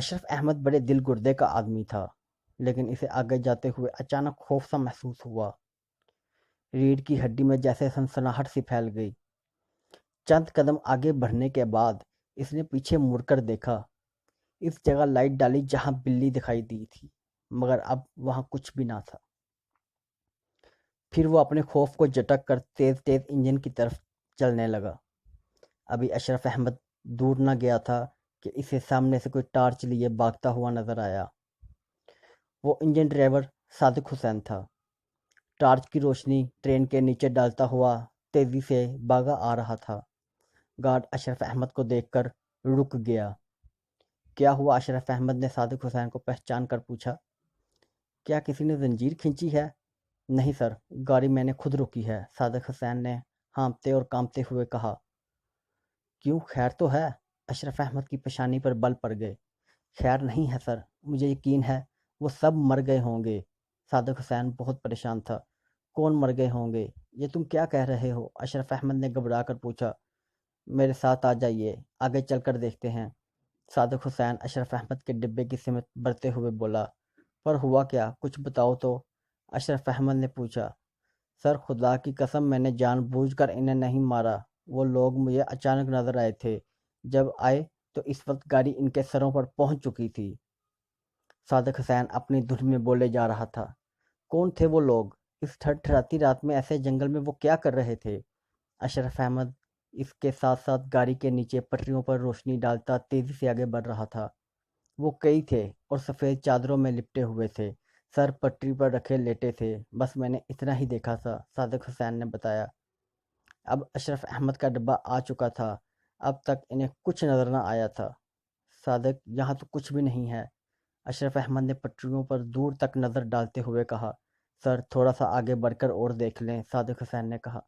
اشرف احمد بڑے دل گردے کا آدمی تھا، لیکن اسے آگے جاتے ہوئے اچانک خوف سا محسوس ہوا۔ ریڑھ کی ہڈی میں جیسے سنسناہٹ سی پھیل گئی۔ چند قدم آگے بڑھنے کے بعد اس نے پیچھے مڑ کر دیکھا۔ اس جگہ لائٹ ڈالی جہاں بلی دکھائی دی تھی، مگر اب وہاں کچھ بھی نہ تھا۔ پھر وہ اپنے خوف کو جھٹک کر تیز تیز انجن کی طرف چلنے لگا۔ ابھی اشرف احمد دور نہ گیا تھا کہ اسے سامنے سے کوئی ٹارچ لیے بھاگتا ہوا نظر آیا۔ وہ انجن ڈرائیور صادق حسین تھا۔ ٹارچ کی روشنی ٹرین کے نیچے ڈالتا ہوا تیزی سے بھاگا آ رہا تھا۔ گارڈ اشرف احمد کو دیکھ کر رک گیا۔ کیا ہوا؟ اشرف احمد نے صادق حسین کو پہچان کر پوچھا۔ کیا کسی نے زنجیر کھینچی ہے؟ نہیں سر، گاڑی میں نے خود روکی ہے، صادق حسین نے ہانپتے اور کانپتے ہوئے کہا۔ کیوں، خیر تو ہے؟ اشرف احمد کی پیشانی پر بل پڑ گئے۔ خیر نہیں ہے سر، مجھے یقین ہے وہ سب مر گئے ہوں گے۔ صادق حسین بہت پریشان تھا۔ کون مر گئے ہوں گے؟ یہ تم کیا کہہ رہے ہو؟ اشرف احمد نے گھبرا کر پوچھا۔ میرے ساتھ آ جائیے، آگے چل کر دیکھتے ہیں۔ صادق حسین اشرف احمد کے ڈبے کی سمت بڑھتے ہوئے بولا۔ پر ہوا کیا؟ کچھ بتاؤ تو، اشرف احمد نے پوچھا۔ سر خدا کی قسم، میں نے جان بوجھ کر انہیں نہیں مارا، وہ لوگ مجھے اچانک نظر آئے تھے، جب آئے تو اس وقت گاڑی ان کے سروں پر پہنچ چکی تھی۔ صادق حسین اپنی دھن میں بولے جا رہا تھا۔ کون تھے وہ لوگ؟ اس تھرتھراتی رات میں ایسے جنگل میں وہ کیا کر رہے تھے؟ اشرف احمد اس کے ساتھ ساتھ گاڑی کے نیچے پٹریوں پر روشنی ڈالتا تیزی سے آگے بڑھ رہا تھا۔ وہ کئی تھے اور سفید چادروں میں لپٹے ہوئے تھے، سر پٹری پر رکھے لیٹے تھے، بس میں نے اتنا ہی دیکھا تھا، صادق حسین نے بتایا۔ اب اشرف احمد کا ڈبہ آ چکا تھا، اب تک انہیں کچھ نظر نہ آیا تھا۔ صادق، یہاں تو کچھ بھی نہیں ہے، اشرف احمد نے پٹریوں پر دور تک نظر ڈالتے ہوئے کہا۔ سر تھوڑا سا آگے بڑھ کر اور دیکھ لیں، صادق حسین نے کہا۔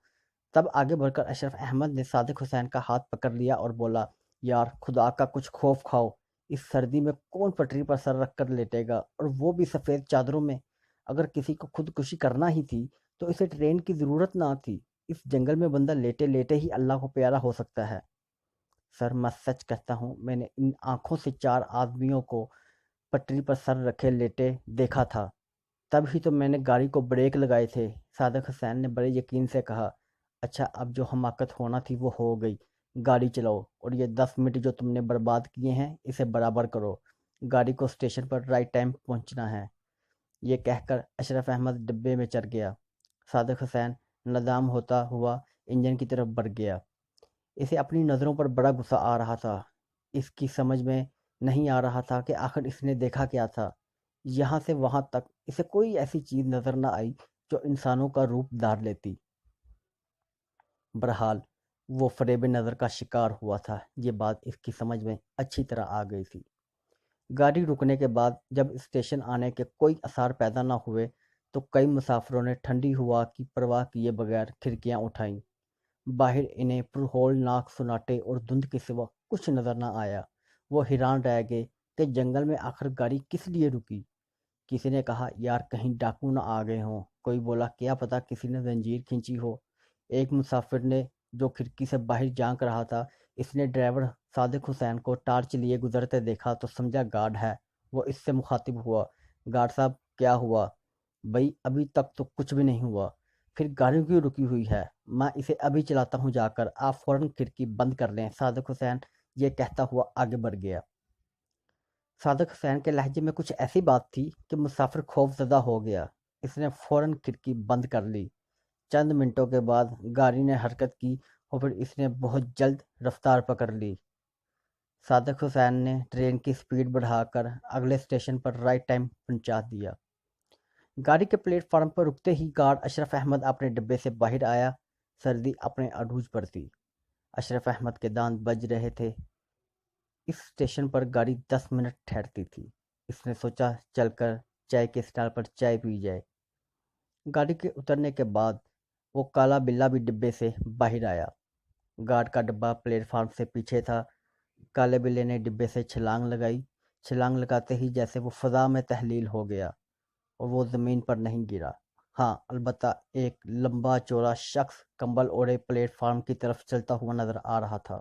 تب آگے بڑھ کر اشرف احمد نے صادق حسین کا ہاتھ پکڑ لیا اور بولا، یار خدا کا کچھ خوف کھاؤ، اس سردی میں کون پٹری پر سر رکھ کر لیٹے گا، اور وہ بھی سفید چادروں میں؟ اگر کسی کو خودکشی کرنا ہی تھی تو اسے ٹرین کی ضرورت نہ تھی، اس جنگل میں بندہ لیٹے لیٹے ہی اللہ کو پیارا ہو سکتا ہے۔ سر میں سچ کہتا ہوں، میں نے ان آنکھوں سے 4 آدمیوں کو پٹری پر سر رکھے لیٹے دیکھا تھا، تب ہی تو میں نے گاڑی کو بریک لگائے تھے، صادق حسین نے بڑے یقین سے کہا۔ اچھا، اب جو حماقت ہونا تھی وہ ہو گئی، گاڑی چلاؤ، اور یہ 10 منٹ جو تم نے برباد کیے ہیں اسے برابر کرو، گاڑی کو اسٹیشن پر رائٹ ٹائم پہنچنا ہے۔ یہ کہہ کر اشرف احمد ڈبے میں چڑھ گیا۔ صادق حسین نادام ہوتا ہوا انجن کی طرف بڑھ گیا۔ اسے اپنی نظروں پر بڑا غصہ آ رہا تھا۔ اس کی سمجھ میں نہیں آ رہا تھا کہ آخر اس نے دیکھا کیا تھا۔ یہاں سے وہاں تک اسے کوئی ایسی چیز نظر نہ آئی جو انسانوں کا روپ دھار لیتی۔ بہرحال وہ فریب نظر کا شکار ہوا تھا، یہ بات اس کی سمجھ میں اچھی طرح آ گئی تھی۔ گاڑی رکنے کے بعد جب اسٹیشن آنے کے کوئی آثار پیدا نہ ہوئے تو کئی مسافروں نے ٹھنڈی ہوا کی پرواہ کیے بغیر کھڑکیاں اٹھائیں۔ باہر انہیں پرہول ناک سناٹے اور دھند کے سوا کچھ نظر نہ آیا۔ وہ حیران رہ گئے کہ جنگل میں آخر گاڑی کس لیے رکی۔ کسی نے کہا، یار کہیں ڈاکو نہ آ گئے ہوں، کوئی بولا کیا پتا کسی نے زنجیر کھینچی ہو۔ ایک مسافر نے جو کھڑکی سے باہر جھانک رہا تھا، اس نے ڈرائیور صادق حسین کو ٹارچ لیے گزرتے دیکھا تو سمجھا گارڈ ہے۔ وہ اس سے مخاطب ہوا، گارڈ صاحب کیا ہوا؟ بھئی ابھی تک تو کچھ بھی نہیں ہوا۔ پھر گاڑی کیوں رکی ہوئی ہے؟ میں اسے ابھی چلاتا ہوں جا کر، آپ فوراً کھڑکی بند کر لیں، صادق حسین یہ کہتا ہوا آگے بڑھ گیا۔ صادق حسین کے لہجے میں کچھ ایسی بات تھی کہ مسافر خوف زدہ ہو گیا۔ اس نے فوراً کھڑکی بند کر لی۔ چند منٹوں کے بعد گاڑی نے حرکت کی اور پھر اس نے بہت جلد رفتار پکڑ لی۔ صادق حسین نے ٹرین کی سپیڈ بڑھا کر اگلے اسٹیشن پر رائٹ ٹائم پہنچا دیا۔ گاڑی کے پلیٹ فارم پر رکتے ہی گارڈ اشرف احمد اپنے ڈبے سے باہر آیا۔ سردی اپنے عروج پر تھی۔ اشرف احمد کے دانت بج رہے تھے۔ اس اسٹیشن پر گاڑی 10 منٹ ٹھہرتی تھی۔ اس نے سوچا چل کر چائے کے اسٹال پر چائے پی جائے۔ گاڑی کے اترنے کے بعد وہ کالا بلا بھی ڈبے سے باہر آیا۔ گارڈ کا ڈبہ پلیٹ فارم سے پیچھے تھا۔ کالے بلے نے ڈبے سے چھلانگ لگائی۔ چھلانگ لگاتے ہی جیسے وہ فضا میں تحلیل ہو گیا اور وہ زمین پر نہیں گرا۔ ہاں البتہ ایک لمبا چوڑا شخص کمبل اوڑھے پلیٹ فارم کی طرف چلتا ہوا نظر آ رہا تھا۔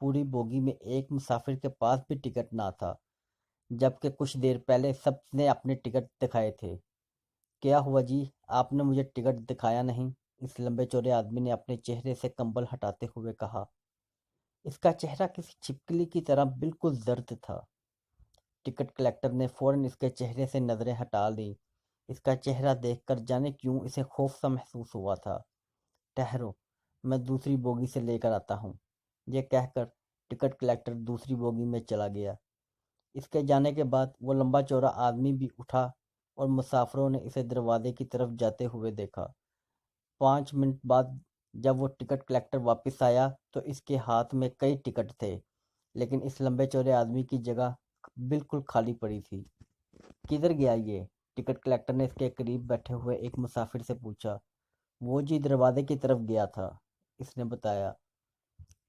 پوری بوگی میں ایک مسافر کے پاس بھی ٹکٹ نہ تھا، جبکہ کچھ دیر پہلے سب نے اپنے ٹکٹ دکھائے تھے۔ کیا ہوا جی، آپ نے مجھے ٹکٹ دکھایا نہیں؟ اس لمبے چوڑے آدمی نے اپنے چہرے سے کمبل ہٹاتے ہوئے کہا۔ اس کا چہرہ کسی چھپکلی کی طرح بالکل زرد تھا۔ ٹکٹ کلیکٹر نے فوراً اس کے چہرے سے نظریں ہٹا لیں۔ اس کا چہرہ دیکھ کر جانے کیوں اسے خوف سا محسوس ہوا تھا۔ ٹھہرو، میں دوسری بوگی سے لے کر آتا ہوں۔ یہ کہہ کر ٹکٹ کلیکٹر دوسری بوگی میں چلا گیا۔ اس کے جانے کے بعد وہ لمبا چوڑا آدمی بھی اٹھا اور مسافروں نے اسے دروازے کی طرف جاتے ہوئے دیکھا۔ 5 منٹ بعد جب وہ ٹکٹ کلیکٹر واپس آیا تو اس کے ہاتھ میں کئی ٹکٹ تھے، لیکن اس لمبے چوڑے آدمی کی جگہ بالکل خالی پڑی تھی۔ کدھر گیا یہ؟ ٹکٹ کلیکٹر نے اس کے قریب بیٹھے ہوئے ایک مسافر سے پوچھا۔ وہ جی دروازے کی طرف گیا تھا، اس نے بتایا۔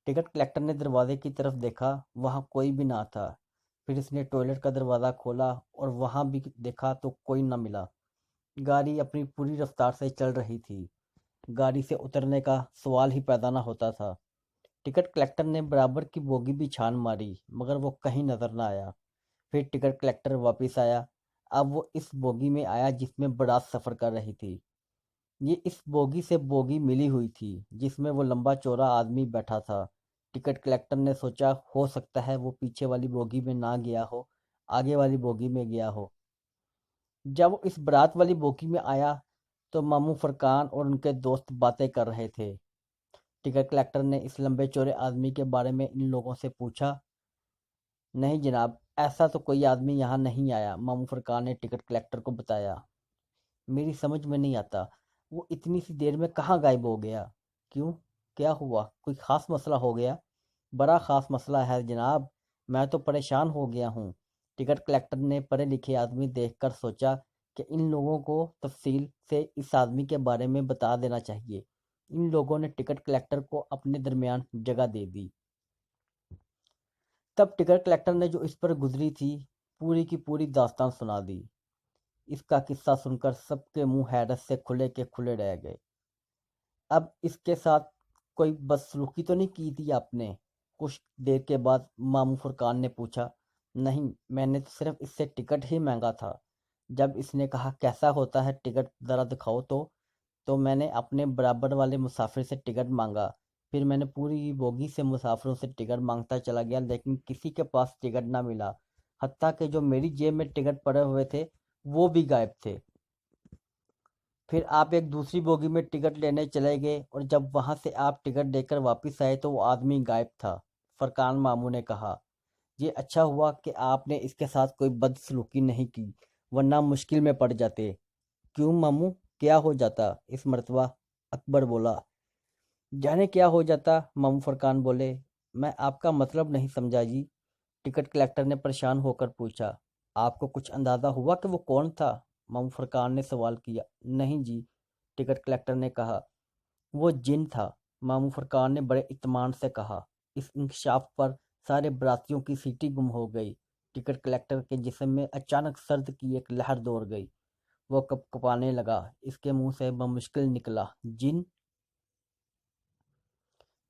ٹکٹ کلیکٹر نے دروازے کی طرف دیکھا، وہاں کوئی بھی نہ تھا۔ پھر اس نے ٹوائلٹ کا دروازہ کھولا اور وہاں بھی دیکھا تو کوئی نہ ملا۔ گاڑی اپنی پوری رفتار سے چل رہی تھی، گاڑی سے اترنے کا سوال ہی پیدا نہ ہوتا تھا۔ ٹکٹ کلیکٹر نے برابر کی بوگی بھی چھان ماری مگر وہ کہیں نظر نہ آیا۔ پھر ٹکٹ کلیکٹر واپس آیا۔ اب وہ اس بوگی میں آیا جس میں برات سفر کر رہی تھی۔ یہ اس بوگی سے بوگی ملی ہوئی تھی جس میں وہ لمبا چوڑا آدمی بیٹھا تھا۔ ٹکٹ کلیکٹر نے سوچا ہو سکتا ہے وہ پیچھے والی بوگی میں نہ گیا ہو، آگے والی بوگی میں گیا ہو۔ جب وہ اس برات والی بوگی میں آیا تو ماموں فرقان اور ان کے دوست باتیں کر رہے تھے۔ ٹکٹ کلیکٹر نے اس لمبے چوڑے آدمی کے بارے میں ان لوگوں سے پوچھا۔ نہیں جناب، ایسا تو کوئی آدمی یہاں نہیں آیا، ماموں فرقان نے ٹکٹ کلیکٹر کو بتایا۔ میری سمجھ میں نہیں آتا، وہ اتنی سی دیر میں کہاں غائب ہو گیا؟ کیوں، کیا ہوا؟ کوئی خاص مسئلہ ہو گیا؟ بڑا خاص مسئلہ ہے جناب، میں تو پریشان ہو گیا ہوں۔ ٹکٹ کلیکٹر نے پڑھے لکھے آدمی دیکھ کر سوچا کہ ان لوگوں کو تفصیل سے اس آدمی کے بارے میں بتا دینا چاہیے۔ ان لوگوں نے ٹکٹ کلیکٹر کو اپنے درمیان جگہ دے دی۔ تب ٹکٹ کلیکٹر نے جو اس پر گزری تھی پوری کی پوری داستان سنا دی۔ اس کا قصہ سن کر سب کے منہ حیرت سے کھلے کے کھلے رہ گئے۔ اب اس کے ساتھ کوئی بدسلوکی تو نہیں کی تھی آپ نے؟ کچھ دیر کے بعد ماموں فرقان نے پوچھا۔ نہیں، میں نے تو صرف اس سے ٹکٹ ہی مانگا تھا۔ جب اس نے کہا کیسا ہوتا ہے ٹکٹ ذرا دکھاؤ تو میں نے اپنے برابر والے مسافر سے ٹکٹ مانگا۔ پھر میں نے پوری بوگی سے مسافروں سے ٹکٹ مانگتا چلا گیا لیکن کسی کے پاس ٹکٹ نہ ملا، حتیٰ کہ جو میری جیب میں ٹکٹ پڑے ہوئے تھے وہ بھی غائب تھے۔ پھر آپ ایک دوسری بوگی میں ٹکٹ لینے چلے گئے اور جب وہاں سے آپ ٹکٹ لے کر واپس آئے تو وہ آدمی غائب تھا، فرقان ماموں نے کہا۔ یہ اچھا ہوا کہ آپ نے اس کے ساتھ کوئی بدسلوکی نہیں کی ورنہ مشکل میں پڑ جاتے۔ کیوں ماموں، کیا ہو جاتا؟ اس مرتبہ اکبر بولا۔ جانے کیا ہو جاتا، ماموں فرقان بولے۔ میں آپ کا مطلب نہیں سمجھا جی، ٹکٹ کلیکٹر نے پریشان ہو کر پوچھا۔ آپ کو کچھ اندازہ ہوا کہ وہ کون تھا؟ ماموں فرقان نے سوال کیا۔ نہیں جی، ٹکٹ کلیکٹر نے کہا۔ وہ جن تھا، ماموں فرقان نے بڑے اطمینان سے کہا۔ اس انکشاف پر سارے براتیوں کی سیٹی گم ہو گئی۔ ٹکٹ کلیکٹر کے جسم میں اچانک سرد کی ایک لہر دوڑ گئی، وہ کپ کپانے لگا۔ اس کے منہ سے بمشکل نکلا، جن؟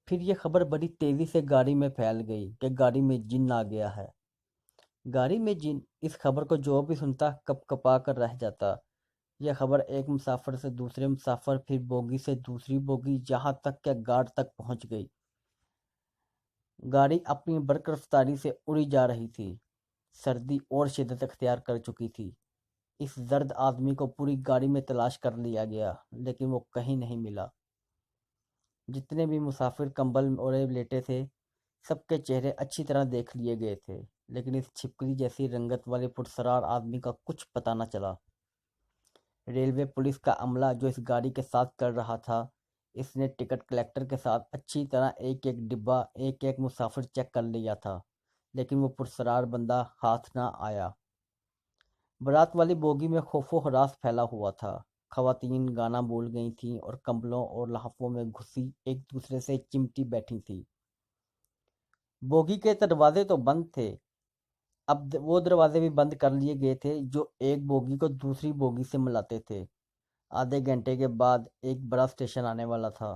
پھر یہ خبر بڑی تیزی سے گاڑی میں پھیل گئی کہ گاڑی میں جن آ گیا ہے۔ گاڑی میں جن، اس خبر کو جو بھی سنتا کپ کپا کر رہ جاتا۔ یہ خبر ایک مسافر سے دوسرے مسافر، پھر بوگی سے دوسری بوگی، جہاں تک کہ گارڈ تک پہنچ گئی۔ گاڑی اپنی برق رفتاری سے اڑی جا رہی تھی۔ سردی اور شدت اختیار کر چکی تھی۔ اس زرد آدمی کو پوری گاڑی میں تلاش کر لیا گیا لیکن وہ کہیں نہیں ملا۔ جتنے بھی مسافر کمبل اوڑھے لیٹے تھے سب کے چہرے اچھی طرح دیکھ لیے گئے تھے لیکن اس چھپکلی جیسی رنگت والے پرسرار آدمی کا کچھ پتہ نہ چلا۔ ریلوے پولیس کا عملہ جو اس گاڑی کے ساتھ کر رہا تھا، اس نے ٹکٹ کلیکٹر کے ساتھ اچھی طرح ایک ایک ڈبہ، ایک ایک مسافر چیک کر لیا تھا لیکن وہ پرسرار بندہ ہاتھ نہ آیا۔ برات والی بوگی میں خوف و ہراس پھیلا ہوا تھا۔ خواتین گانا بول گئی تھیں اور کمبلوں اور لحافوں میں گھسی ایک دوسرے سے چمٹی بیٹھی تھیں۔ بوگی کے دروازے تو بند تھے، اب وہ دروازے بھی بند کر لیے گئے تھے جو ایک بوگی کو دوسری بوگی سے ملاتے تھے۔ آدھے گھنٹے کے بعد ایک بڑا اسٹیشن آنے والا تھا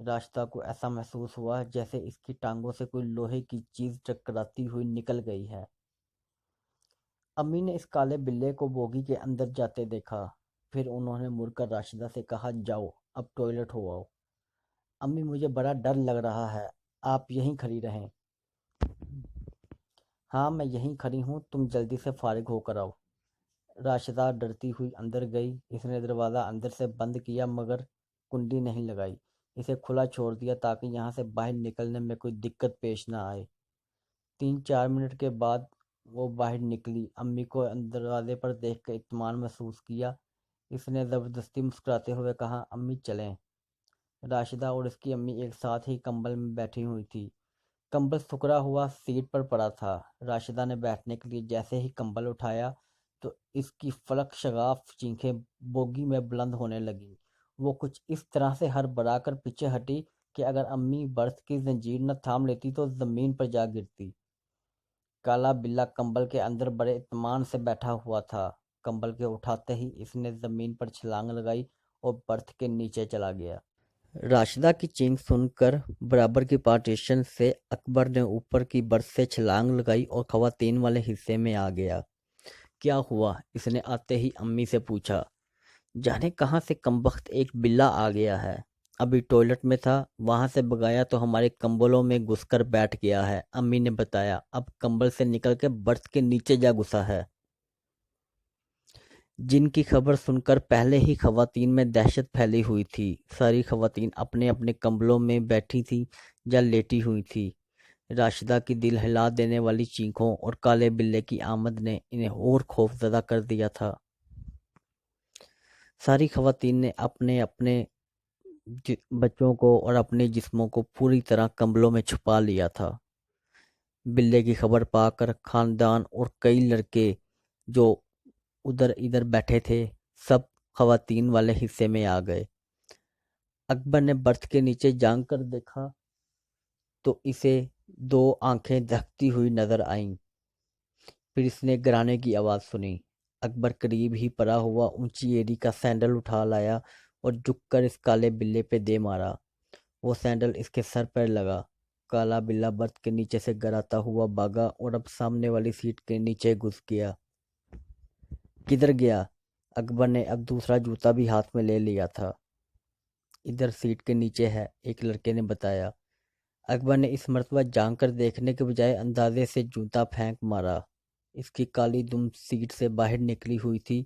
راشدہ کو ایسا محسوس ہوا جیسے اس کی ٹانگوں سے کوئی لوہے کی چیز ٹکراتی ہوئی نکل گئی ہے۔ امی نے اس کالے بلے کو بوگی کے اندر جاتے دیکھا، پھر انہوں نے مڑ کر راشدہ سے کہا، جاؤ اب ٹوائلٹ ہو آؤ۔ امی مجھے بڑا ڈر لگ رہا ہے، آپ یہیں کھڑی رہیں۔ ہاں میں یہیں کھڑی ہوں، تم جلدی سے فارغ ہو کر آؤ۔ راشدہ ڈرتی ہوئی اندر گئی۔ اس نے دروازہ اندر سے بند کیا مگر کنڈی نہیں لگائی، اسے کھلا چھوڑ دیا تاکہ یہاں سے باہر نکلنے میں کوئی دقت پیش نہ آئے۔ 3-4 منٹ کے بعد وہ باہر نکلی۔ امی کو دروازے پر دیکھ کر اطمینان محسوس کیا۔ اس نے زبردستی مسکراتے ہوئے کہا، امی چلیں۔ راشدہ اور اس کی امی ایک ساتھ ہی کمبل میں بیٹھی ہوئی تھی۔ کمبل سکڑا ہوا سیٹ پر پڑا تھا۔ راشدہ نے بیٹھنے کے لیے جیسے ہی کمبل اٹھایا تو اس کی فلک شگاف چیخیں بوگی میں بلند ہونے لگیں۔ وہ کچھ اس طرح سے ہڑبڑا کر پیچھے ہٹی کہ اگر امی برتھ کی زنجیر نہ تھام لیتی تو زمین پر جا گرتی۔ کالا بلا کمبل کے اندر بڑے اطمینان سے بیٹھا ہوا تھا۔ کمبل کے اٹھاتے ہی اس نے زمین پر چھلانگ لگائی اور برتھ کے نیچے چلا گیا۔ راشدہ کی چینخ سن کر برابر کی پارٹیشن سے اکبر نے اوپر کی برتھ سے چھلانگ لگائی اور خواتین والے حصے میں آ گیا۔ کیا ہوا؟ اس نے آتے ہی امی سے پوچھا۔ جانے کہاں سے کمبخت ایک بلا آ گیا ہے، ابھی ٹوائلٹ میں تھا، وہاں سے بگایا تو ہمارے کمبلوں میں گھس کر بیٹھ گیا ہے، امی نے بتایا۔ اب کمبل سے نکل کے برتھ کے نیچے جا گھسا ہے۔ جن کی خبر سن کر پہلے ہی خواتین میں دہشت پھیلی ہوئی تھی۔ ساری خواتین اپنے اپنے کمبلوں میں بیٹھی تھیں یا لیٹی ہوئی تھیں۔ راشدہ کی دل ہلا دینے والی چیخوں اور کالے بلے کی آمد نے انہیں اور خوف زدہ کر دیا تھا۔ ساری خواتین نے اپنے اپنے بچوں کو اور اپنے جسموں کو پوری طرح کمبلوں میں چھپا لیا تھا۔ بلے کی خبر پا کر خاندان اور کئی لڑکے جو ادھر ادھر بیٹھے تھے سب خواتین والے حصے میں آ گئے۔ اکبر نے برتھ کے نیچے جھانک کر دیکھا تو اسے 2 آنکھیں دھکتی ہوئی نظر آئیں۔ پھر اس نے گرانے کی آواز سنی۔ اکبر قریب ہی پڑا ہوا اونچی ایڑی کا سینڈل اٹھا لایا اور جھک کر اس کالے بلے پہ دے مارا۔ وہ سینڈل اس کے سر پر لگا۔ کالا بلا برتھ کے نیچے سے گراتا ہوا بھاگا اور اب سامنے والی سیٹ کے نیچے گھس گیا۔ کدھر گیا؟ اکبر نے اب دوسرا جوتا بھی ہاتھ میں لے لیا تھا۔ ادھر سیٹ کے نیچے ہے، ایک لڑکے نے بتایا۔ اکبر نے اس مرتبہ جھانک کر دیکھنے کے بجائے اندازے سے جوتا پھینک مارا۔ اس کی کالی دم سیٹ سے باہر نکلی ہوئی تھی۔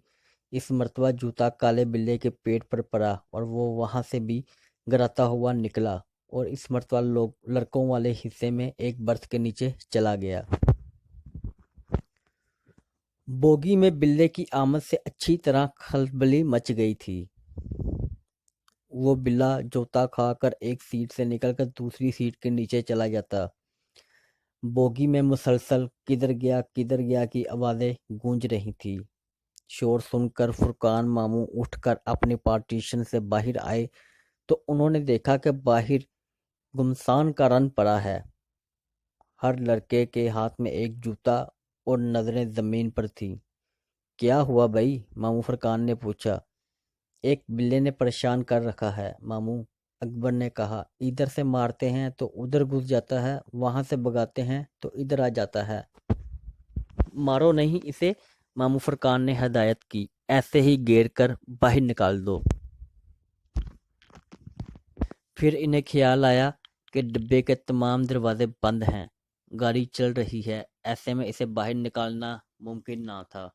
اس مرتبہ جوتا کالے بلے کے پیٹ پر پڑا اور وہ وہاں سے بھی گراتا ہوا نکلا اور اس مرتبہ لڑکوں والے حصے میں ایک برتھ کے نیچے چلا گیا۔ بوگی میں بلے کی آمد سے اچھی طرح کھلبلی مچ گئی تھی۔ وہ بلا جوتا کھا کر ایک سیٹ سے نکل کر دوسری سیٹ کے نیچے چلا جاتا۔ بوگی میں مسلسل کدھر گیا کی آوازیں گونج رہی تھی۔ شور سن کر فرقان ماموں اٹھ کر اپنی پارٹیشن سے باہر آئے تو انہوں نے دیکھا کہ باہر گمسان کا رن پڑا ہے۔ ہر لڑکے کے ہاتھ میں ایک جوتا اور نظریں زمین پر تھیں۔ کیا ہوا بھائی؟ ماموں فرقان نے پوچھا۔ ایک بلے نے پریشان کر رکھا ہے ماموں، اکبر نے کہا۔ ادھر سے مارتے ہیں تو ادھر گھس جاتا ہے، وہاں سے بگاتے ہیں تو ادھر آ جاتا ہے۔ مارو نہیں اسے، ماموں فرقان نے ہدایت کی، ایسے ہی گھیر کر باہر نکال دو۔ پھر انہیں خیال آیا کہ ڈبے کے تمام دروازے بند ہیں، گاڑی چل رہی ہے، ایسے میں اسے باہر نکالنا ممکن نہ تھا۔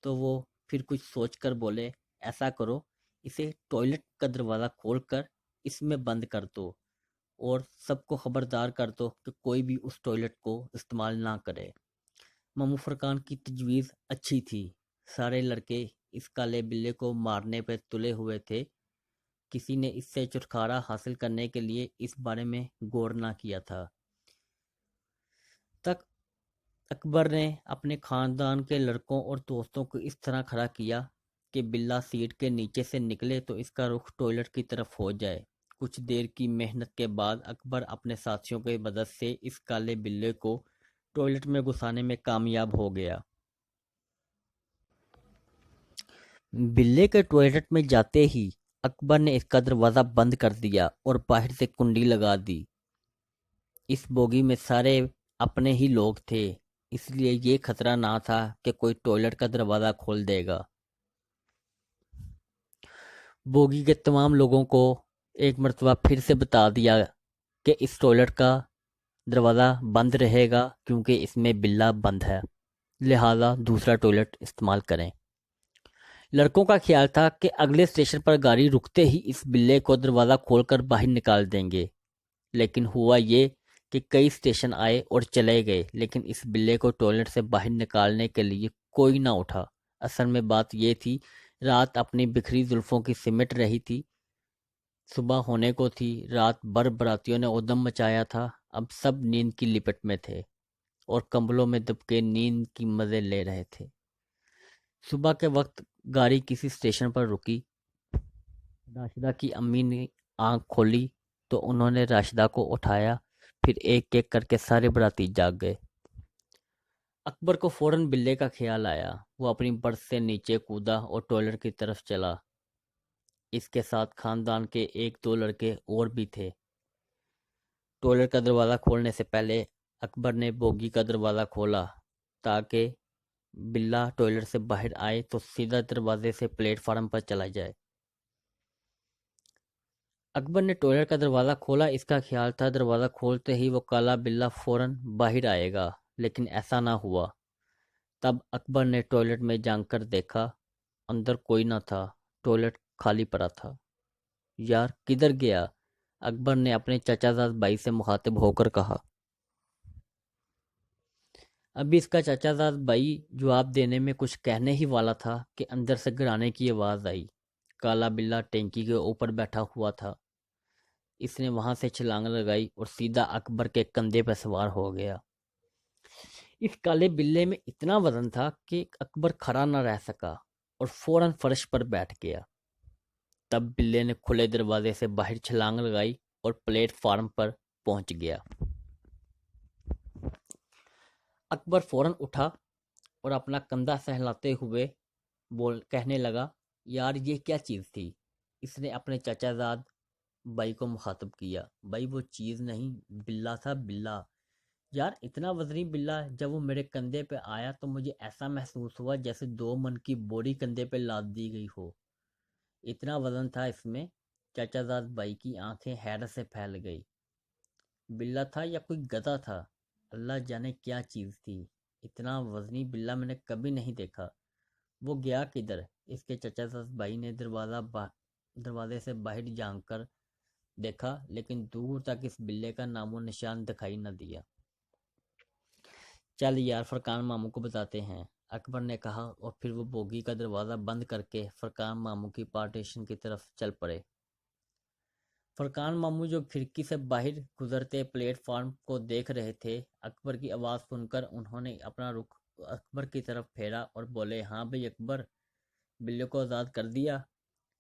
تو وہ پھر کچھ سوچ کر بولے، ایسا کرو اسے ٹوائلٹ کا دروازہ کھول کر اس میں بند کر دو اور سب کو خبردار کر دو کہ کوئی بھی اس ٹوائلٹ کو استعمال نہ کرے۔ ماموں فرقان کی تجویز اچھی تھی۔ سارے لڑکے اس کالے بلے کو مارنے پہ تلے ہوئے تھے۔ کسی نے اس سے چھٹکارا حاصل کرنے کے لیے اس بارے میں غور نہ کیا تھا۔ تک اکبر نے اپنے خاندان کے لڑکوں اور دوستوں کو اس طرح کھڑا کیا کہ بلا سیٹ کے نیچے سے نکلے تو اس کا رخ ٹوائلٹ کی طرف ہو جائے۔ کچھ دیر کی محنت کے بعد اکبر اپنے ساتھیوں کی مدد سے اس کالے بلے کو ٹوائلٹ میں گھسانے میں کامیاب ہو گیا۔ بلے کے ٹوائلٹ میں جاتے ہی اکبر نے اس کا دروازہ بند کر دیا اور باہر سے کنڈی لگا دی۔ اس بوگی میں سارے اپنے ہی لوگ تھے، اس لیے یہ خطرہ نہ تھا کہ کوئی ٹوائلٹ کا دروازہ کھول دے گا۔ بوگی کے تمام لوگوں کو ایک مرتبہ پھر سے بتا دیا کہ اس ٹوائلٹ کا دروازہ بند رہے گا کیونکہ اس میں بلا بند ہے، لہذا دوسرا ٹوائلٹ استعمال کریں۔ لڑکوں کا خیال تھا کہ اگلے اسٹیشن پر گاڑی رکتے ہی اس بلے کو دروازہ کھول کر باہر نکال دیں گے، لیکن ہوا یہ کہ کئی اسٹیشن آئے اور چلے گئے لیکن اس بلے کو ٹوائلٹ سے باہر نکالنے کے لیے کوئی نہ اٹھا۔ اصل میں بات یہ تھی، رات اپنی بکھری زلفوں کی سمٹ رہی تھی، صبح ہونے کو تھی، رات بھر براتیوں نے ادم مچایا تھا، اب سب نیند کی لپٹ میں تھے اور کمبلوں میں دب کے نیند کی مزے لے رہے تھے۔ صبح کے وقت گاڑی کسی اسٹیشن پر رکی۔ راشدہ کی امی نے آنکھ کھولی تو انہوں نے راشدہ کو اٹھایا، پھر ایک ایک کر کے سارے براتی جاگ گئے۔ اکبر کو فوراً بلے کا خیال آیا، وہ اپنی برتھ سے نیچے کودا اور ٹوائلٹ کی طرف چلا۔ اس کے ساتھ خاندان کے ایک دو لڑکے اور بھی تھے۔ ٹوائلٹ کا دروازہ کھولنے سے پہلے اکبر نے بوگی کا دروازہ کھولا تاکہ بلا ٹوائلٹ سے باہر آئے تو سیدھا دروازے سے پلیٹ فارم پر چلا جائے۔ اکبر نے ٹوائلٹ کا دروازہ کھولا، اس کا خیال تھا دروازہ کھولتے ہی وہ کالا بلا فوراً باہر آئے گا، لیکن ایسا نہ ہوا۔ تب اکبر نے ٹوائلٹ میں جھانک کر دیکھا، اندر کوئی نہ تھا، ٹوائلٹ خالی پڑا تھا۔ یار کدھر گیا؟ اکبر نے اپنے چچا زاد بھائی سے مخاطب ہو کر کہا۔ ابھی اس کا چچا زاد بھائی جواب دینے میں کچھ کہنے ہی والا تھا کہ اندر سے گرانے کی آواز آئی۔ کالا بلا ٹینکی کے اوپر بیٹھا ہوا تھا۔ اس نے وہاں سے چھلانگ لگائی اور سیدھا اکبر کے کندھے پر سوار ہو گیا۔ اس کالے بلے میں اتنا وزن تھا کہ اکبر کھڑا نہ رہ سکا اور فوراً فرش پر بیٹھ گیا۔ تب بلے نے کھلے دروازے سے باہر چھلانگ لگائی اور پلیٹ فارم پر پہنچ گیا۔ اکبر فوراً اٹھا اور اپنا کندھا سہلاتے ہوئے کہنے لگا، یار یہ کیا چیز تھی؟ اس نے اپنے چچا زاد بھائی کو مخاطب کیا۔ بھائی وہ چیز نہیں، بلا تھا، بلا۔ یار اتنا وزنی بلا جب وہ میرے کندھے پہ آیا تو مجھے ایسا محسوس ہوا جیسے 2 من کی بوری کندھے پہ لاد دی گئی ہو، اتنا وزن تھا اس میں۔ چچا زاد بھائی کی آنکھیں حیرت سے پھیل گئی۔ بلا تھا یا کوئی گدھا تھا؟ اللہ جانے کیا چیز تھی، اتنا وزنی بلا میں نے کبھی نہیں دیکھا۔ وہ گیا کدھر؟ اس کے چچا زاد بھائی نے دروازے سے باہر جھانک کر دیکھا، لیکن دور تک اس بلے کا نام و نشان دکھائی نہ دیا۔ چل یار فرقان ماموں کو بتاتے ہیں، اکبر نے کہا اور پھر وہ بوگی کا دروازہ بند کر کے فرقان ماموں کی پارٹیشن کی طرف چل پڑے۔ فرقان ماموں جو کھڑکی سے باہر گزرتے پلیٹ فارم کو دیکھ رہے تھے، اکبر کی آواز سن کر انہوں نے اپنا رخ اکبر کی طرف پھیرا اور بولے، ہاں بھئی اکبر، بلے کو آزاد کر دیا؟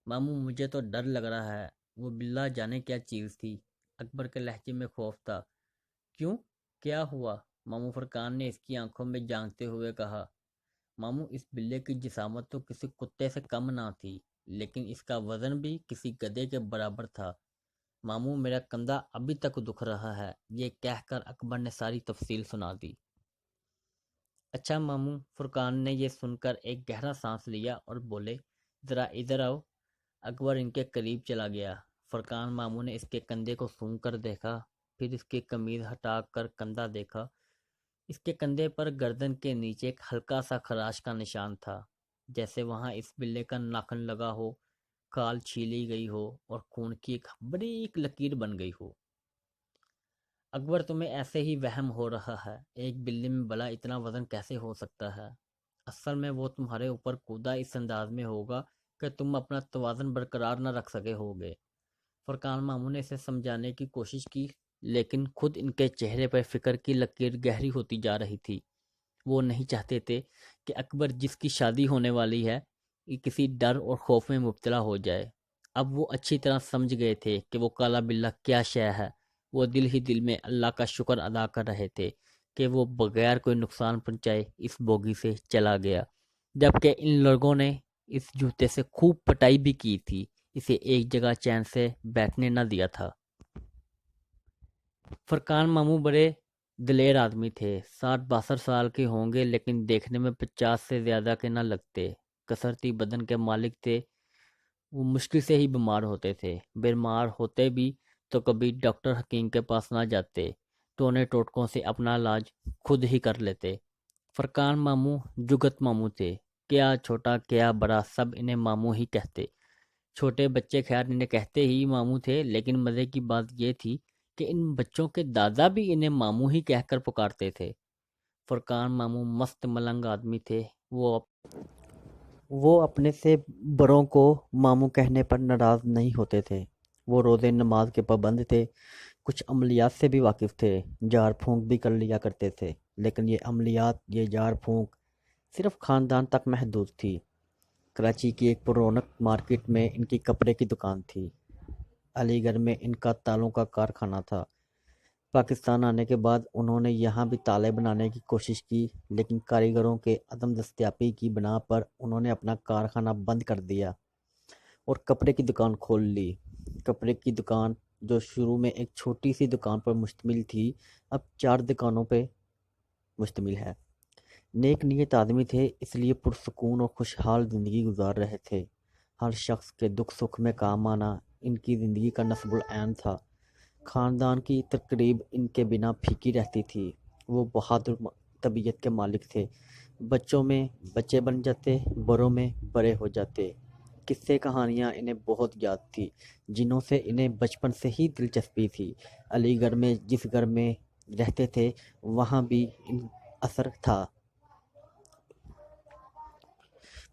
ماموں مجھے تو ڈر لگ رہا ہے، وہ بلا جانے کیا چیز تھی۔ اکبر کے لہجے میں خوف تھا۔ کیوں، کیا ہوا؟ ماموں فرقان نے اس کی آنکھوں میں جھانکتے ہوئے کہا۔ ماموں اس بلے کی جسامت تو کسی کتے سے کم نہ تھی، لیکن اس کا وزن بھی کسی گدھے کے برابر تھا۔ ماموں میرا کندھا ابھی تک دکھ رہا ہے۔ یہ کہہ کر اکبر نے ساری تفصیل سنا دی۔ اچھا ماموں، فرقان نے یہ سن کر ایک گہرا سانس لیا اور بولے، ذرا ادھر آؤ۔ اکبر ان کے قریب چلا گیا۔ فرقان ماموں نے اس کے کندھے کو سونگھ کر دیکھا، پھر اس کی قمیض ہٹا کر کندھا دیکھا۔ اس کے کندھے پر گردن کے نیچے ایک ہلکا سا خراش کا نشان تھا، جیسے وہاں اس بلے کا ناخن لگا ہو، کھال چھیلی گئی ہو اور خون کی ایک بریک لکیر بن گئی ہو۔ اکبر تمہیں ایسے ہی وہم ہو رہا ہے، ایک بلی میں بلا اتنا وزن کیسے ہو سکتا ہے؟ اصل میں وہ تمہارے اوپر کودا اس انداز میں ہوگا کہ تم اپنا توازن برقرار نہ رکھ سکے ہوگے۔ فرقان ماموں نے اسے سمجھانے کی کوشش کی، لیکن خود ان کے چہرے پر فکر کی لکیر گہری ہوتی جا رہی تھی۔ وہ نہیں چاہتے تھے کہ اکبر جس کی شادی ہونے والی ہے کسی ڈر اور خوف میں مبتلا ہو جائے۔ اب وہ اچھی طرح سمجھ گئے تھے کہ وہ کالا بلہ کیا شے ہے۔ وہ دل ہی دل میں اللہ کا شکر ادا کر رہے تھے کہ وہ بغیر کوئی نقصان پہنچائے اس بوگی سے چلا گیا، جبکہ ان لوگوں نے اس جوتے سے خوب پٹائی بھی کی تھی۔ اسے ایک جگہ چین سے بیٹھنے نہ دیا تھا۔ فرقان ماموں بڑے دلیر آدمی تھے، 60-62 سال کے ہوں گے، لیکن دیکھنے میں 50 سے زیادہ کے نہ لگتے۔ کثرتی بدن کے مالک تھے، وہ مشکل سے ہی بیمار ہوتے تھے۔ بیمار ہوتے بھی تو کبھی ڈاکٹر حکیم کے پاس نہ جاتے، ٹونے ٹوٹکوں سے اپنا علاج خود ہی کر لیتے۔ فرقان ماموں جگت ماموں تھے، کیا چھوٹا کیا بڑا سب انہیں ماموں ہی کہتے۔ چھوٹے بچے خیر انہیں کہتے ہی ماموں تھے، لیکن مزے کی بات یہ تھی کہ ان بچوں کے دادا بھی انہیں ماموں ہی کہہ کر پکارتے تھے۔ فرقان ماموں مست ملنگ آدمی تھے، وہ اپنے سے بڑوں کو ماموں کہنے پر ناراض نہیں ہوتے تھے۔ وہ روزے نماز کے پابند تھے، کچھ عملیات سے بھی واقف تھے، جھاڑ پھونک بھی کر لیا کرتے تھے، لیکن یہ عملیات، یہ جھاڑ پھونک صرف خاندان تک محدود تھی۔ کراچی کی ایک پررونق مارکیٹ میں ان کی کپڑے کی دکان تھی۔ علی گڑھ میں ان کا تالوں کا کارخانہ تھا۔ پاکستان آنے کے بعد انہوں نے یہاں بھی تالے بنانے کی کوشش کی، لیکن کاریگروں کے عدم دستیابی کی بنا پر انہوں نے اپنا کارخانہ بند کر دیا اور کپڑے کی دکان کھول لی۔ کپڑے کی دکان جو شروع میں ایک چھوٹی سی دکان پر مشتمل تھی، اب 4 دکانوں پہ مشتمل ہے۔ نیک نیت آدمی تھے، اس لیے پرسکون اور خوشحال زندگی گزار رہے تھے۔ ہر شخص کے دکھ سکھ میں کام آنا ان کی زندگی کا نصب العین تھا۔ خاندان کی تقریب ان کے بنا پھیکی رہتی تھی۔ وہ بہادر طبیعت کے مالک تھے، بچوں میں بچے بن جاتے، بڑوں میں بڑے ہو جاتے۔ قصے کہانیاں انہیں بہت یاد تھی، جنہوں سے انہیں بچپن سے ہی دلچسپی تھی۔ علی گڑھ میں جس گھر میں رہتے تھے وہاں بھی ان اثر تھا۔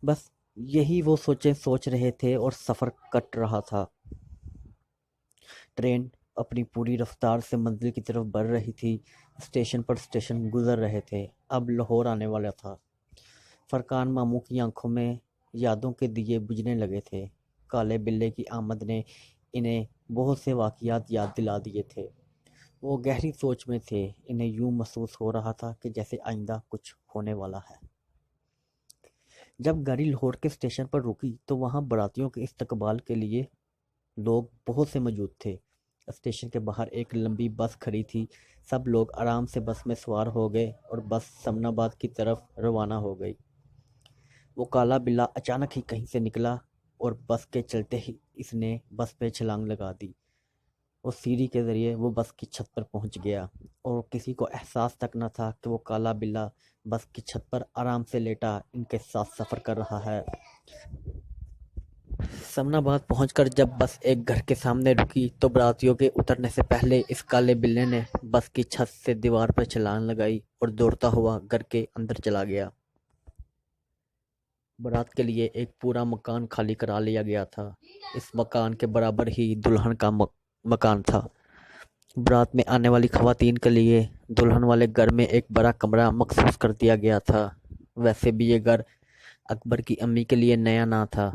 بس یہی وہ سوچیں سوچ رہے تھے اور سفر کٹ رہا تھا۔ ٹرین اپنی پوری رفتار سے منزل کی طرف بڑھ رہی تھی، اسٹیشن پر اسٹیشن گزر رہے تھے، اب لاہور آنے والا تھا۔ فرقان ماموں کی آنکھوں میں یادوں کے دیے بجھنے لگے تھے۔ کالے بلے کی آمد نے انہیں بہت سے واقعات یاد دلا دیے تھے۔ وہ گہری سوچ میں تھے، انہیں یوں محسوس ہو رہا تھا کہ جیسے آئندہ کچھ ہونے والا ہے۔ جب گاڑی لاہور کے اسٹیشن پر رکی تو وہاں براتیوں کے استقبال کے لیے لوگ بہت سے موجود تھے۔ اسٹیشن کے باہر ایک لمبی بس کھڑی تھی، سب لوگ آرام سے بس میں سوار ہو گئے اور بس سمن آباد کی طرف روانہ ہو گئی۔ وہ کالا بلا اچانک ہی کہیں سے نکلا اور بس کے چلتے ہی اس نے بس پہ چھلانگ لگا دی اور سیڑھی کے ذریعے وہ بس کی چھت پر پہنچ گیا، اور کسی کو احساس تک نہ تھا کہ وہ کالا بلا بس کی چھت پر آرام سے لیٹا ان کے ساتھ سفر کر رہا ہے۔ سمن آباد پہنچ کر جب بس ایک گھر کے سامنے رکی تو براتیوں کے اترنے سے پہلے اس کالے بلے نے بس کی چھت سے دیوار پر چھلانگ لگائی اور دوڑتا ہوا گھر کے اندر چلا گیا۔ برات کے لیے ایک پورا مکان خالی کرا لیا گیا تھا، اس مکان کے برابر ہی دلہن کا مکان تھا۔ برات میں آنے والی خواتین کے لیے دلہن والے گھر میں ایک بڑا کمرہ مخصوص کر دیا گیا تھا۔ ویسے بھی یہ گھر اکبر کی امی کے لیے نیا نہ تھا۔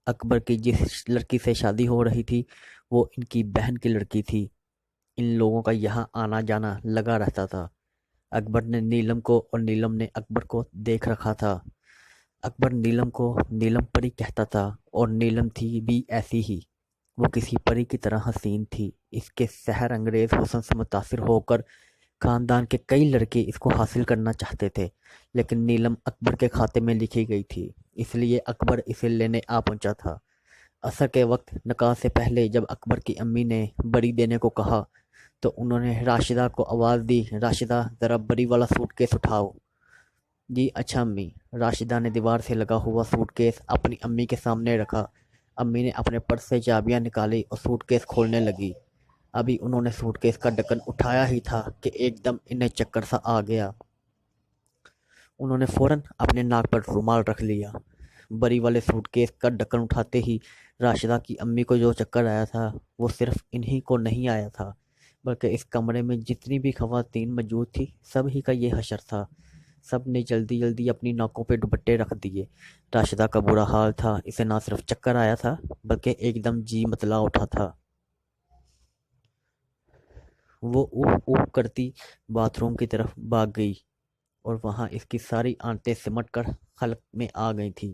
اکبر کی جس لڑکی سے شادی ہو رہی تھی وہ ان کی بہن کی لڑکی تھی۔ ان لوگوں کا یہاں آنا جانا لگا رہتا تھا۔ اکبر نے نیلم کو اور نیلم نے اکبر کو دیکھ رکھا تھا۔ اکبر نیلم کو نیلم پری کہتا تھا اور نیلم تھی بھی ایسی ہی، وہ کسی پری کی طرح حسین تھی۔ اس کے سحر انگیز حسن سے متاثر ہو کر خاندان کے کئی لڑکے اس کو حاصل کرنا چاہتے تھے، لیکن نیلم اکبر کے کھاتے میں لکھی گئی تھی، اس لیے اکبر اسے لینے آ پہنچا تھا۔ عصر کے وقت نکاح سے پہلے جب اکبر کی امی نے بری دینے کو کہا تو انہوں نے راشدہ کو آواز دی، راشدہ ذرا بری والا سوٹ کیس اٹھاؤ۔ جی اچھا امی۔ راشدہ نے دیوار سے لگا ہوا سوٹ کیس اپنی امی کے سامنے رکھا۔ امی نے اپنے پرس سے چابیاں نکالی اور سوٹ کیس کھولنے لگی۔ ابھی انہوں نے سوٹ کیس کا ڈھکن اٹھایا ہی تھا کہ ایک دم انہیں چکر سا آ گیا۔ انہوں نے فوراً اپنے ناک پر رومال رکھ لیا۔ بری والے سوٹ کیس کا ڈھکن اٹھاتے ہی راشدہ کی امی کو جو چکر آیا تھا وہ صرف انہی کو نہیں آیا تھا، بلکہ اس کمرے میں جتنی بھی خواتین موجود تھی سب ہی کا یہ حشر تھا۔ سب نے جلدی جلدی اپنی ناکوں پہ دوپٹے رکھ دیے۔ راشدہ کا برا حال تھا، اسے نہ صرف چکر آیا تھا بلکہ ایک دم جی متلا اٹھا تھا۔ وہ اوہ اوہ کرتی باتھ روم کی طرف بھاگ گئی اور وہاں اس کی ساری آنتیں سمٹ کر حلق میں آ گئی تھیں۔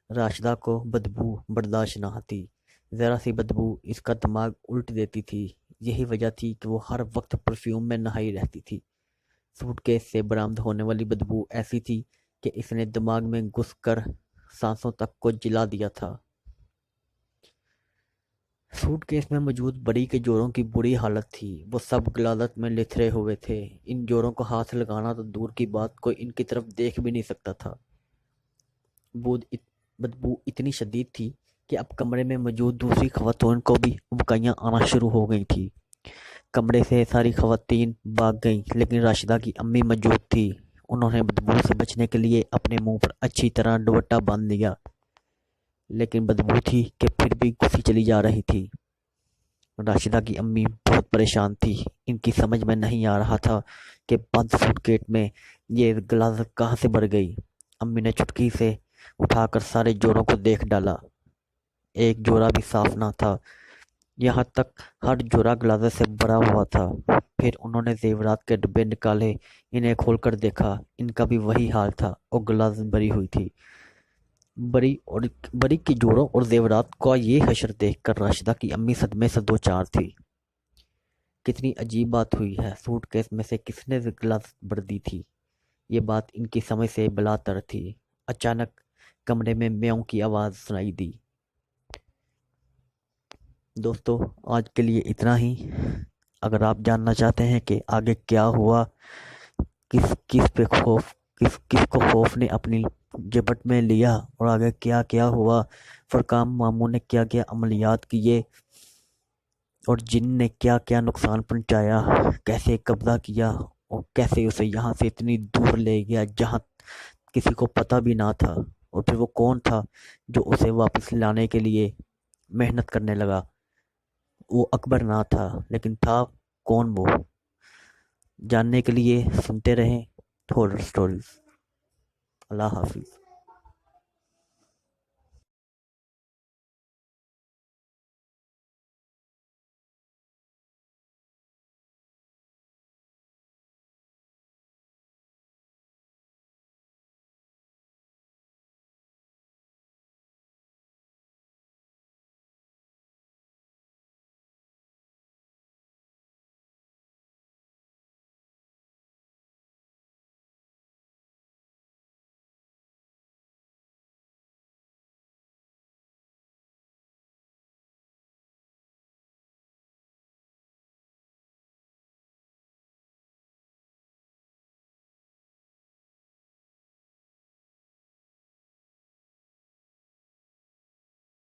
راشدہ کو بدبو برداشت نہ تھی۔ ذرا سی بدبو اس کا دماغ الٹ دیتی تھی۔ یہی وجہ تھی کہ وہ ہر وقت پرفیوم میں نہائی رہتی تھی۔ سوٹ کیس سے برآمد ہونے والی بدبو ایسی تھی کہ اس نے دماغ میں گھس کر سانسوں تک کو جلا دیا تھا۔ سوٹ کیس میں موجود بری کے جوڑوں کی بری حالت تھی۔ وہ سب غلازت میں لتھڑے ہوئے تھے۔ ان جوڑوں کو ہاتھ لگانا تو دور کی بات، کوئی ان کی طرف دیکھ بھی نہیں سکتا تھا۔ بدبو اتنی شدید تھی کہ اب کمرے میں موجود دوسری خواتین کو بھی ابکائیاں آنا شروع ہو گئی تھی۔ کمرے سے ساری خواتین بھاگ گئیں، لیکن راشدہ کی امی موجود تھی۔ انہوں نے بدبو سے بچنے کے لیے اپنے منہ پر اچھی طرح دوپٹہ باندھ لیا، لیکن بدبو تھی کہ پھر بھی گھسی چلی جا رہی تھی۔ راشدہ کی امی بہت پریشان تھی۔ ان کی سمجھ میں نہیں آ رہا تھا کہ بند سوٹ کیس میں یہ غلاظت کہاں سے بڑھ گئی۔ امی نے چٹکی سے اٹھا کر سارے جوڑوں کو دیکھ ڈالا۔ ایک جوڑا بھی صاف نہ تھا، یہاں تک ہر جوڑا غلاظت سے بھرا ہوا تھا۔ پھر انہوں نے زیورات کے ڈبے نکالے، انہیں کھول کر دیکھا، ان کا بھی وہی حال تھا اور غلاظت بھری ہوئی تھی۔ بری کی جوڑوں اور زیورات کا یہ حشر دیکھ کر راشدہ کی امی صدمے سے دوچار تھی۔ کتنی عجیب بات ہوئی ہے، سوٹ کیس میں سے کس نے غلاظت بھر دی تھی؟ یہ بات ان کی سمجھ سے بالاتر تھی۔ اچانک کمرے میں میاؤں کی آواز سنائی دی۔ دوستو، آج کے لیے اتنا ہی۔ اگر آپ جاننا چاہتے ہیں کہ آگے کیا ہوا، کس کو خوف نے اپنی جبٹ میں لیا اور آگے کیا کیا ہوا، فرقان ماموں نے کیا کیا عملیات کیے اور جن نے کیا کیا نقصان پہنچایا، کیسے قبضہ کیا اور کیسے اسے یہاں سے اتنی دور لے گیا جہاں کسی کو پتہ بھی نہ تھا، اور پھر وہ کون تھا جو اسے واپس لانے کے لیے محنت کرنے لگا۔ وہ اکبر نہ تھا، لیکن تھا کون وہ؟ جاننے کے لیے سنتے رہیں ہارر سٹوریز۔ اللہ حافظ۔